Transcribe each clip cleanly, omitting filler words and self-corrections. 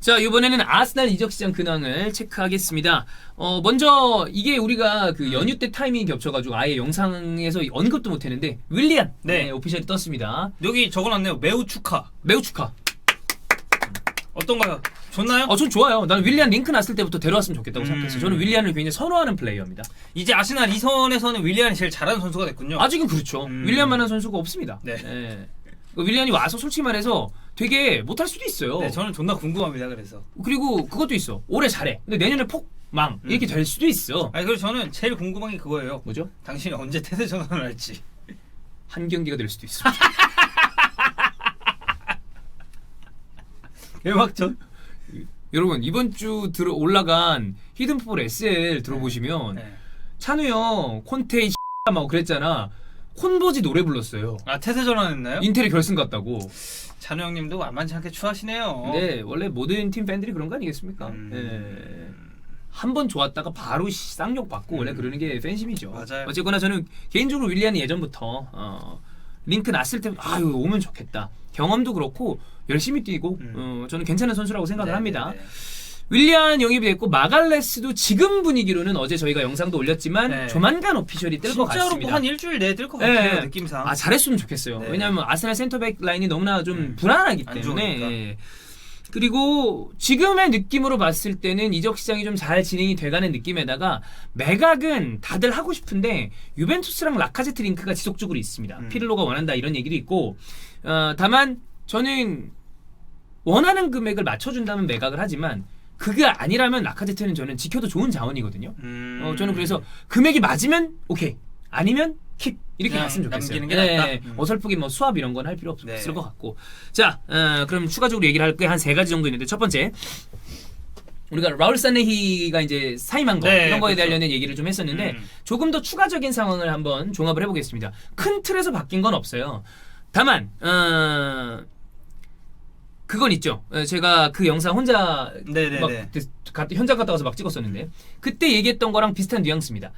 자, 이번에는 아스날 이적 시장 근황을 체크하겠습니다. 먼저 이게 우리가 그 연휴 때 타이밍이 겹쳐가지고 아예 영상에서 언급도 못했는데 윌리안 네. 오피셜이 떴습니다. 여기 적어놨네요. 매우 축하. 매우 축하. 어떤가요? 좋나요? 전 좋아요. 나는 윌리안 링크 났을 때부터 데려왔으면 좋겠다고 생각했어요. 저는 윌리안을 굉장히 선호하는 플레이어입니다. 이제 아스날 2선에서는 윌리안이 제일 잘하는 선수가 됐군요. 아직은 그렇죠. 윌리안만한 선수가 없습니다. 네. 예. 윌리안이 와서 솔직히 말해서 되게 못할 수도 있어요. 네, 저는 존나 궁금합니다. 그래서. 그리고 그것도 있어. 올해 잘해. 근데 내년에 폭망 이렇게 될 수도 있어. 아니 그리고 저는 제일 궁금한 게 그거예요. 뭐죠? 당신이 언제 태세 전환을 할지. 한 경기가 될 수도 있습니다. 개막전? 여러분 이번 주 올라간 히든풋볼 SL 들어보시면 네. 찬우 형 콘테이 막 그랬잖아. 콘버지 노래 불렀어요. 아 태세 전환했나요? 인텔이 결승 갔다고. 찬우 형님도 만만치 않게 추하시네요. 근데 원래 모든 팀 팬들이 그런 거 아니겠습니까? 한 번 좋았다가 바로 쌍욕 받고 원래 그러는 게 팬심이죠. 맞아요. 어쨌거나 저는 개인적으로 윌리안이 예전부터 링크 났을 때 아유 오면 좋겠다. 경험도 그렇고 열심히 뛰고 저는 괜찮은 선수라고 생각을 합니다. 윌리안 영입이 됐고 마갈레스도 지금 분위기로는 어제 저희가 영상도 올렸지만 조만간 오피셜이 뜰 것 같습니다. 진짜로 뭐 한 일주일 내에 뜰 것 같아요. 느낌상. 잘했으면 좋겠어요. 네. 왜냐하면 아스날 센터백 라인이 너무나 좀 불안하기 때문에. 좋으니까. 그리고 지금의 느낌으로 봤을 때는 이적 시장이 좀 잘 진행이 돼가는 느낌에다가 매각은 다들 하고 싶은데 유벤투스랑 라카제트 링크가 지속적으로 있습니다. 피를로가 원한다 이런 얘기도 있고 다만 저는 원하는 금액을 맞춰준다면 매각을 하지만 그게 아니라면 라카제트는 저는 지켜도 좋은 자원이거든요. 저는 그래서 금액이 맞으면 오케이 아니면 킵 이렇게 갔으면 좋겠어요. 남기는 게 낫다. 어설프게 뭐 수압 이런 건 할 필요 없을 것 같고. 자, 그럼 추가적으로 얘기를 할 게 한 세 가지 정도 있는데 첫 번째 우리가 라울 사네히가 이제 사임한 거 이런 거에 그렇죠. 관련된 얘기를 좀 했었는데 조금 더 추가적인 상황을 한번 종합을 해보겠습니다. 큰 틀에서 바뀐 건 없어요. 다만 그건 있죠. 제가 그 영상 혼자 막 현장 갔다 와서 막 찍었었는데 그때 얘기했던 거랑 비슷한 뉘앙스입니다.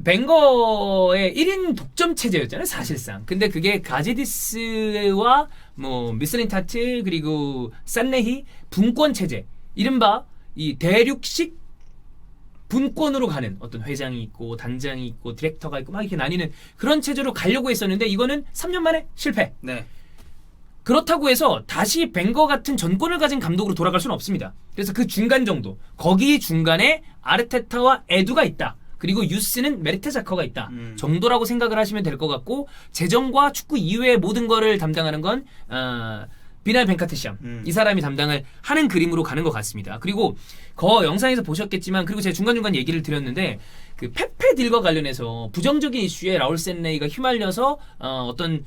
벵거의 1인 독점 체제였잖아요, 사실상. 근데 그게 가제디스와 뭐 미슬린타트 그리고 산네히 분권 체제, 이른바 이 대륙식 분권으로 가는 어떤 회장이 있고 단장이 있고 디렉터가 있고 막 이렇게 나뉘는 그런 체제로 가려고 했었는데 이거는 3년 만에 실패. 네. 그렇다고 해서 다시 벵거 같은 전권을 가진 감독으로 돌아갈 수는 없습니다. 그래서 그 중간 정도, 거기 중간에 아르테타와 에두가 있다. 그리고 유스는 메르테자커가 있다. 정도라고 생각을 하시면 될 것 같고 재정과 축구 이외의 모든 거를 담당하는 건 비날 벤카테시암 이 사람이 담당을 하는 그림으로 가는 것 같습니다. 그리고 영상에서 보셨겠지만 그리고 제가 중간중간 얘기를 드렸는데 그 페페 딜과 관련해서 부정적인 이슈에 라울 샌네이가 휘말려서 어떤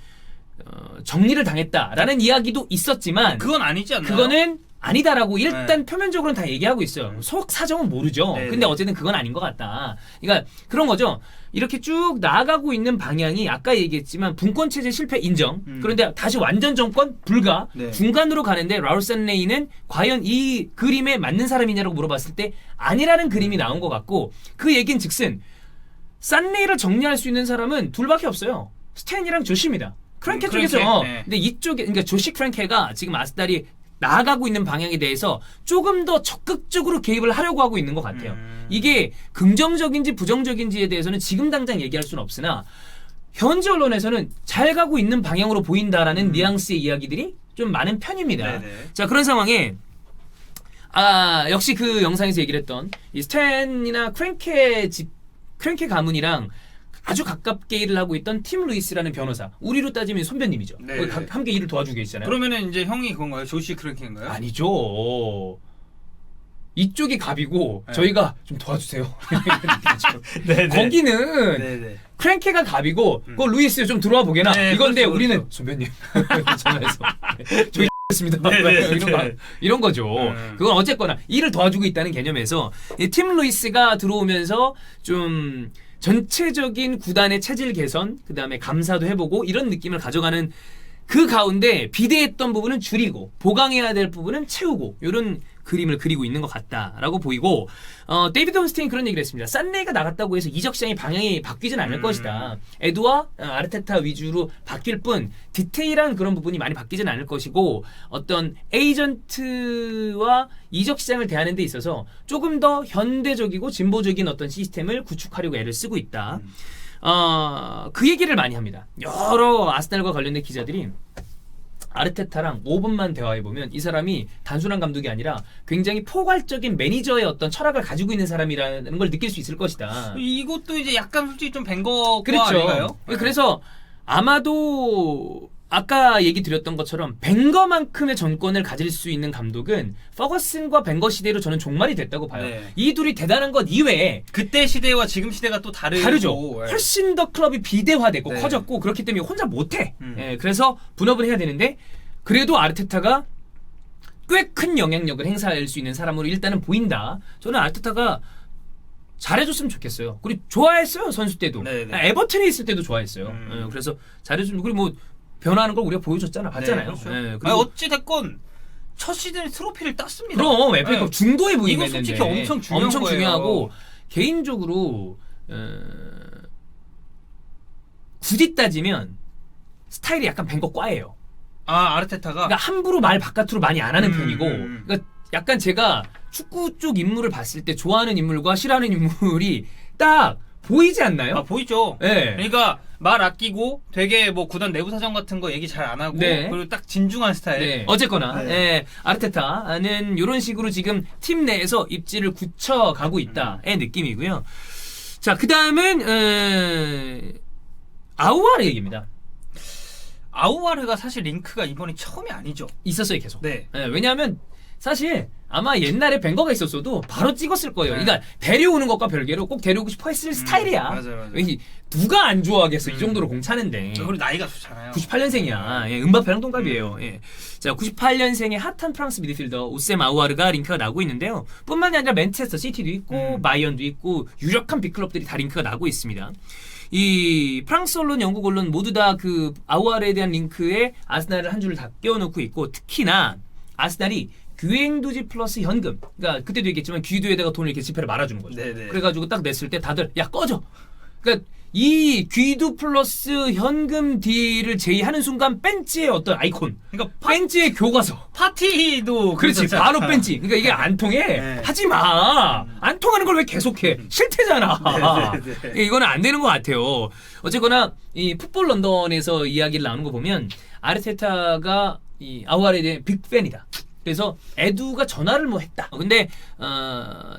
정리를 당했다라는 이야기도 있었지만 그건 아니지 않나요? 그거는 아니다라고 일단 표면적으로는 다 얘기하고 있어요. 속 사정은 모르죠. 근데 어쨌든 그건 아닌 것 같다. 그러니까 그런 거죠. 이렇게 쭉 나아가고 있는 방향이 아까 얘기했지만 분권체제 실패 인정. 그런데 다시 완전 정권 불가. 중간으로 가는데 라울 산레이는 과연 이 그림에 맞는 사람이냐라고 물어봤을 때 아니라는 그림이 나온 것 같고 그 얘긴 즉슨 산레이를 정리할 수 있는 사람은 둘밖에 없어요. 스탠이랑 조시입니다. 크랭케 쪽에서. 근데 이쪽에 그러니까 조시 크랭케가 지금 아스날이 나아가고 있는 방향에 대해서 조금 더 적극적으로 개입을 하려고 하고 있는 것 같아요. 이게 긍정적인지 부정적인지에 대해서는 지금 당장 얘기할 수는 없으나 현지 언론에서는 잘 가고 있는 방향으로 보인다라는 뉘앙스의 이야기들이 좀 많은 편입니다. 자, 그런 상황에 역시 그 영상에서 얘기를 했던 이 스탠이나 크랭케 가문이랑 아주 가깝게 일을 하고 있던 팀 루이스라는 변호사. 우리로 따지면 선배님이죠. 함께 일을 도와주고 계시잖아요. 그러면은 이제 형이 그건가요? 조시 크랭케인가요? 아니죠. 이쪽이 갑이고 저희가 좀 도와주세요. 거기는 크랭케가 갑이고 그 루이스 좀 들어와 보게나. 이건데 그렇죠, 우리는 그렇죠. 선배님 전화해서 저희 습니다 이런 거죠. 그건 어쨌거나 일을 도와주고 있다는 개념에서 팀 루이스가 들어오면서 좀 전체적인 구단의 체질 개선, 그 다음에 감사도 해보고 이런 느낌을 가져가는 그 가운데 비대했던 부분은 줄이고 보강해야 될 부분은 채우고 이런 그림을 그리고 있는 것 같다라고 보이고 데이비드 온스테인 그런 얘기를 했습니다. 산네가 나갔다고 해서 이적 시장의 방향이 바뀌진 않을 것이다. 에두와 아르테타 위주로 바뀔 뿐 디테일한 그런 부분이 많이 바뀌진 않을 것이고 어떤 에이전트와 이적 시장을 대하는 데 있어서 조금 더 현대적이고 진보적인 어떤 시스템을 구축하려고 애를 쓰고 있다. 그 얘기를 많이 합니다. 여러 아스날과 관련된 기자들이 아르테타랑 5분만 대화해보면 이 사람이 단순한 감독이 아니라 굉장히 포괄적인 매니저의 어떤 철학을 가지고 있는 사람이라는 걸 느낄 수 있을 것이다. 이것도 이제 약간 솔직히 좀 벵거과 그렇죠. 아닌가요? 그래서 아마도 아까 얘기 드렸던 것처럼 벵거만큼의 전권을 가질 수 있는 감독은 퍼거슨과 벵거 시대로 저는 종말이 됐다고 봐요. 네. 이 둘이 대단한 것 이외에 그때 시대와 지금 시대가 또 다르죠. 예. 훨씬 더 클럽이 비대화되고 네. 커졌고 그렇기 때문에 혼자 못해. 예, 그래서 분업을 해야 되는데 그래도 아르테타가 꽤 큰 영향력을 행사할 수 있는 사람으로 일단은 보인다. 저는 아르테타가 잘해줬으면 좋겠어요. 그리고 좋아했어요 선수 때도. 네네. 에버튼에 있을 때도 좋아했어요. 예, 그래서 잘해주면 그리고 뭐 변화하는 걸 우리가 보여줬잖아, 봤잖아요. 네, 그렇죠. 예, 아니, 어찌 됐건 첫 시즌에 트로피를 땄습니다. 그럼 FA컵 중도에 이거 부임했는데 솔직히 엄청 중요한 거예요. 중요하고 개인적으로 굳이 따지면 스타일이 약간 벵거과예요. 아 아르테타가 그러니까 함부로 말 바깥으로 많이 안 하는 편이고, 음. 그러니까 약간 제가 축구 쪽 인물을 봤을 때 좋아하는 인물과 싫어하는 인물이 딱 보이지 않나요? 아 보이죠. 네. 그러니까 말 아끼고 되게 뭐 구단 내부 사정 같은 거 얘기 잘 안 하고 네. 그리고 딱 진중한 스타일. 네. 어쨌거나 네. 아르테타는 이런 식으로 지금 팀 내에서 입지를 굳혀가고 있다의 느낌이고요. 자, 그 다음은 아우아르 얘기입니다. 아우아르가 사실 링크가 이번이 처음이 아니죠. 있었어요 계속. 네. 왜냐하면 사실 아마 옛날에 벵거가 있었어도 바로 찍었을 거예요. 네. 그러니까 데려오는 것과 별개로 꼭 데려오고 싶어 했을 스타일이야. 맞아요. 이 누가 안 좋아하겠어 이 정도로 공차는데. 그리고 나이가 좋잖아요. 98년생이야. 예, 음바페랑 동갑이에요. 예. 자, 98년생의 핫한 프랑스 미드필더 오셈 아우아르가 링크가 나고 있는데요. 뿐만이 아니라 맨체스터 시티도 있고 바이언도 있고 유력한 빅클럽들이 다 링크가 나고 있습니다. 이 프랑스 언론, 영국 언론 모두 다 그 아우아르에 대한 링크에 아스날을 한 줄을 다 끼워놓고 있고 특히나 아스날이 귀행두지 플러스 현금. 그러니까 그때도 얘기했지만 귀두에다가 돈을 이렇게 지폐를 말아주는 거죠. 네네. 그래가지고 딱 냈을 때 다들 야 꺼져. 그러니까 이 귀두 플러스 현금 딜을 제의하는 순간 벤치의 어떤 아이콘. 그러니까 벤치의 교과서. 파티도 그렇지. 그랬었잖아. 바로 벤치. 그러니까 이게 안 통해. 네. 하지 마. 안 통하는 걸 왜 계속해? 싫대잖아. 네. 이거는 안 되는 것 같아요. 어쨌거나 이 풋볼 런던에서 이야기를 나누는 거 보면 아르테타가 이 아우아르에 대한 빅팬이다. 그래서 에두가 전화를 뭐 했다. 근데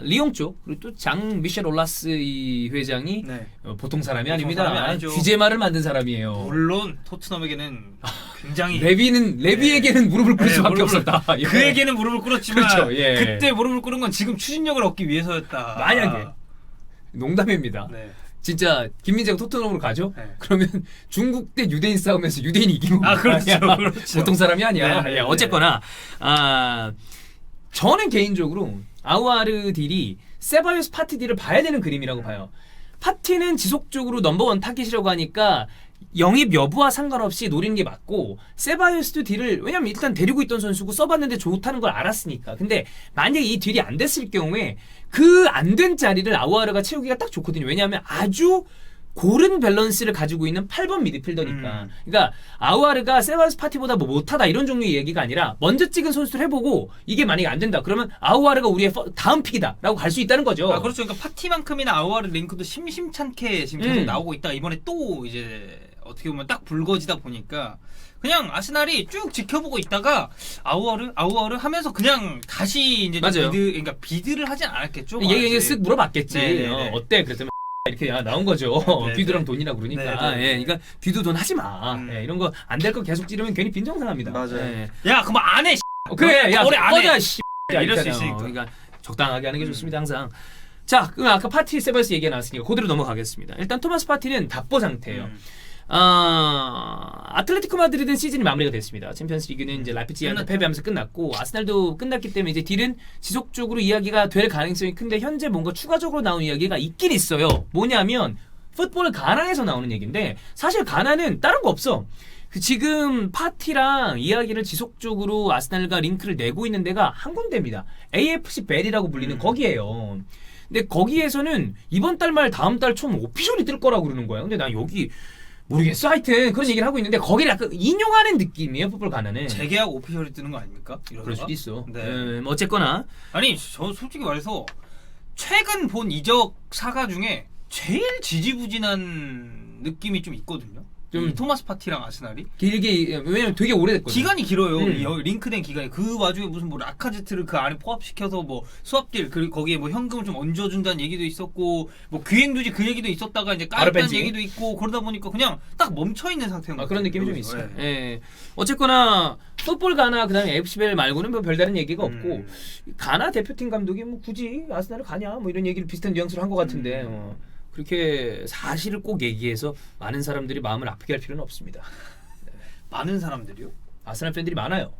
리옹 쪽 그리고 또 장 미셸 올라스 이 회장이 네. 보통 사람이 보통 아닙니다. 사람이 아니죠. 규제말을 만든 사람이에요. 물론 토트넘에게는 굉장히 레비에게는 무릎을 꿇을 네, 수밖에 무릎을- 없었다. 예. 그에게는 무릎을 꿇었지만 그렇죠, 예. 그때 무릎을 꿇은 건 지금 추진력을 얻기 위해서였다. 만약에 농담입니다. 네. 진짜 김민재가 토트넘으로 가죠? 네. 그러면 중국 대 유대인 싸움에서 유대인이 이기는 아, 그렇죠, 아니야. 그렇죠. 보통 사람이 아니야. 네, 네, 예, 어쨌거나 저는 개인적으로 아우아르 딜이 세바요스 파티 딜을 봐야 되는 그림이라고 봐요. 파티는 지속적으로 넘버원 타깃이라고 하니까 영입 여부와 상관없이 노리는 게 맞고 세바요스도 딜을 왜냐면 일단 데리고 있던 선수고 써봤는데 좋다는 걸 알았으니까. 근데 만약에 이 딜이 안 됐을 경우에 그 안 된 자리를 아우아르가 채우기가 딱 좋거든요. 왜냐하면 아주 고른 밸런스를 가지고 있는 8번 미드필더니까. 그러니까 아우아르가 세바요스 파티보다 뭐 못하다 이런 종류의 얘기가 아니라 먼저 찍은 선수를 해보고 이게 만약에 안 된다. 그러면 아우아르가 우리의 다음 픽이다 라고 갈 수 있다는 거죠. 아 그렇죠. 그러니까 파티만큼이나 아우아르 링크도 심심찮게 지금 계속 나오고 있다. 이번에 또 이제 어떻게 보면 딱 불거지다 보니까 그냥 아스날이 쭉 지켜보고 있다가 아우아르 하면서 그냥 다시 이제 맞아요. 그러니까 비드를 하진 않았겠죠. 얘 아직. 쓱 물어봤겠지. 네네네. 어때? 그랬더니 이렇게 나온 거죠. 네네. 귀두랑 돈이라 그러니까. 네네. 예, 그러니까 귀두 돈 하지 마. 예, 이런 거 안 될 거 계속 찌르면 괜히 빈정상합니다. 맞아요. 예. 야 그럼 안 해. 그래, 야, 올해 안 해. 꺼져, 씨. 야, 이럴 수 이렇게 있으니까. 그러니까 적당하게 하는 게 좋습니다, 항상. 자, 그럼 아까 파티 세바스 얘기가 나왔으니까 그대로 넘어가겠습니다. 일단 토마스 파티는 답보 상태예요. 아틀레티코 마드리드는 시즌이 마무리가 됐습니다. 챔피언스 리그는 이제 라이프치히한테 패배하면서 끝났고 아스날도 끝났기 때문에 이제 딜은 지속적으로 이야기가 될 가능성이 큰데 현재 뭔가 추가적으로 나온 이야기가 있긴 있어요. 뭐냐면 풋볼 가나에서 나오는 얘기인데 사실 가나는 다른 거 없어. 지금 파티랑 이야기를 지속적으로 아스날과 링크를 내고 있는 데가 한 군데입니다. AFC 벨이라고 불리는 거기에요. 근데 거기에서는 이번 달 말 다음 달 초 오피셜이 뜰 거라고 그러는 거예요. 근데 난 여기 모르겠어. 하여튼 그런 얘기를 하고 있는데 거기를 약간 인용하는 느낌이에요. 풋볼 가나는. 재계약 오피셜이 뜨는 거 아닙니까? 그럴 수도 있어. 네. 뭐 어쨌거나 아니 저 솔직히 말해서 최근 본 이적 사가 중에 제일 지지부진한 느낌이 좀 있거든요. 좀 이 토마스 파티랑 아스날이 길게 왜냐면 되게 오래됐거든요. 기간이 길어요. 링크된 기간이 그 와중에 무슨 뭐 라카제트를 그 안에 포함시켜서 뭐 수합딜 그리고 거기에 뭐 현금을 좀 얹어준다는 얘기도 있었고 뭐 귀행두지 그 얘기도 있었다가 이제 까였다는 아르벤지. 얘기도 있고 그러다 보니까 그냥 딱 멈춰 있는 상태인 것 그런 같아요. 느낌이 좀 여기서. 있어요. 예. 예. 어쨌거나 풋볼 가나 그다음에 AFC벨 말고는 뭐 별다른 얘기가 없고 가나 대표팀 감독이 뭐 굳이 아스날을 가냐 뭐 이런 얘기를 비슷한 뉘앙스로 한 것 같은데 그렇게 사실을 꼭 얘기해서 많은 사람들이 마음을 아프게 할 필요는 없습니다. 많은 사람들이요? 아스날 팬들이 많아요.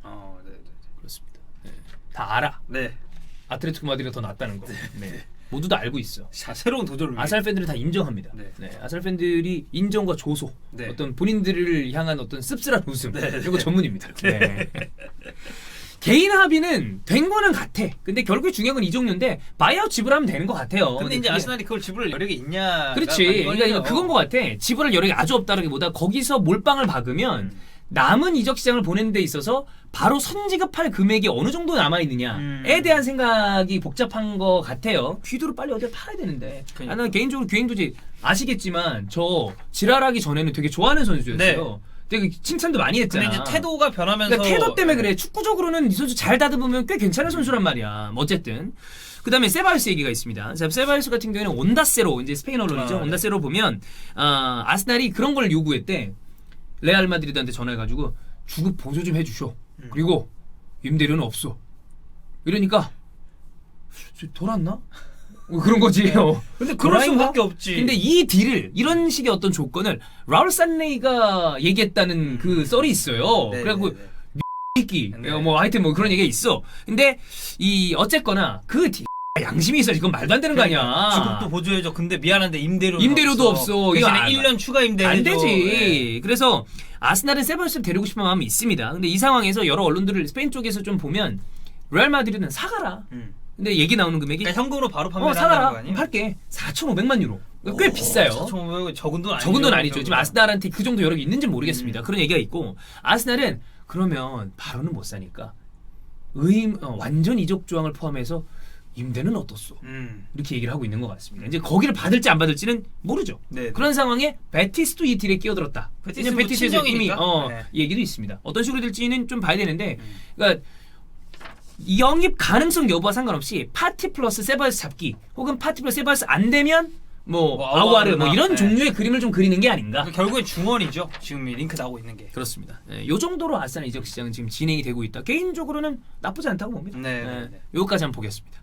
네. 그렇습니다. 네. 다 알아. 네. 아틀레티코 마드리드가 더 낫다는 거. 네. 모두 다 알고 있어. 자, 새로운 도전을 위해. 아스날 팬들은 다 인정합니다. 네. 아스날 팬들이 인정과 조소, 네. 어떤 본인들을 향한 어떤 씁쓸한 웃음 이런 거 전문입니다. 네. 개인 합의는 된 거는 같아. 근데 결국에 중요한 건 이 종류인데 바이아웃 지불하면 되는 것 같아요. 근데 이제 그게- 아스날이 그걸 지불할 여력이 있냐? 그렇지. 그러니까 그건 것 같아. 지불할 여력이 아주 없다라기보다 거기서 몰빵을 박으면 남은 이적 시장을 보내는 데 있어서 바로 선지급할 금액이 어느 정도 남아있느냐에 대한 생각이 복잡한 것 같아요. 귀두를 빨리 어디에 팔아야 되는데. 그러니까. 나는 개인적으로 귀행도지 아시겠지만 저 지랄하기 전에는 되게 좋아하는 선수였어요. 네. 되게 칭찬도 많이 했잖아. 근데 이제 태도가 변하면서 그러니까 태도 때문에 그래. 축구적으로는 이 선수 잘 다듬으면 꽤 괜찮은 선수란 말이야. 뭐 어쨌든. 그 다음에 세바요스 얘기가 있습니다. 자, 세바요스 같은 경우에는 온다세로, 이제 스페인 언론이죠. 온다세로 보면, 아스날이 그런 걸 요구했대. 레알 마드리드한테 전화해가지고, 주급 보조 좀 해주쇼. 그리고, 임대료는 없어. 이러니까, 돌았나? 그런 거지. 근데 그럴 수밖에 없지. 근데 이 딜을 이런 식의 어떤 조건을 라울 산레이가 얘기했다는 그 썰이 있어요. 네, 그래갖고 네, 네. 새끼 네. 뭐 하여튼 뭐 그런 얘기가 있어. 근데 이 어쨌거나 그 양심이 있어. 이건 말도 안 되는 거 아니야. 주급도 보조해줘. 근데 미안한데 임대료도 없어. 대신에 이거 안- 1년 추가 임대 안 해줘. 되지. 네. 그래서 아스날은 세바요스를 데리고 싶은 마음이 있습니다. 근데 이 상황에서 여러 언론들을 스페인 쪽에서 좀 보면 레알 마드리드는 사가라. 근데 얘기 나오는 금액이 그러니까 현금으로 바로 판매를 한다는 거 사가라. 아니에요? 팔게. 4,500만 유로. 꽤 비싸요. 4,500원 적은 돈 아니죠. 적은 돈 아니죠. 지금 아스날한테 그 정도 여력이 있는지 모르겠습니다. 그런 얘기가 있고 아스날은 그러면 바로는 못 사니까 완전 이적 조항을 포함해서 임대는 어떻소? 이렇게 얘기를 하고 있는 것 같습니다. 이제 거기를 받을지 안 받을지는 모르죠. 네. 그런 상황에 베티스도 이 딜에 끼어들었다. 베티스 뭐 베티스에서 이미 친정이니까. 네. 얘기도 있습니다. 어떤 식으로 될지는 좀 봐야 되는데, 그러니까 영입 가능성 여부와 상관없이 파티 플러스 세바요스 잡기 혹은 파티 플러스 세바요스 안 되면 뭐 아우아르 뭐 이런 네. 종류의 그림을 좀 그리는 게 아닌가. 결국엔 중원이죠. 지금 이 링크 나오고 있는 게. 그렇습니다. 요 정도로 아스날 이적 시장은 지금 진행이 되고 있다. 개인적으로는 나쁘지 않다고 봅니다. 네. 요거까지 한번 보겠습니다.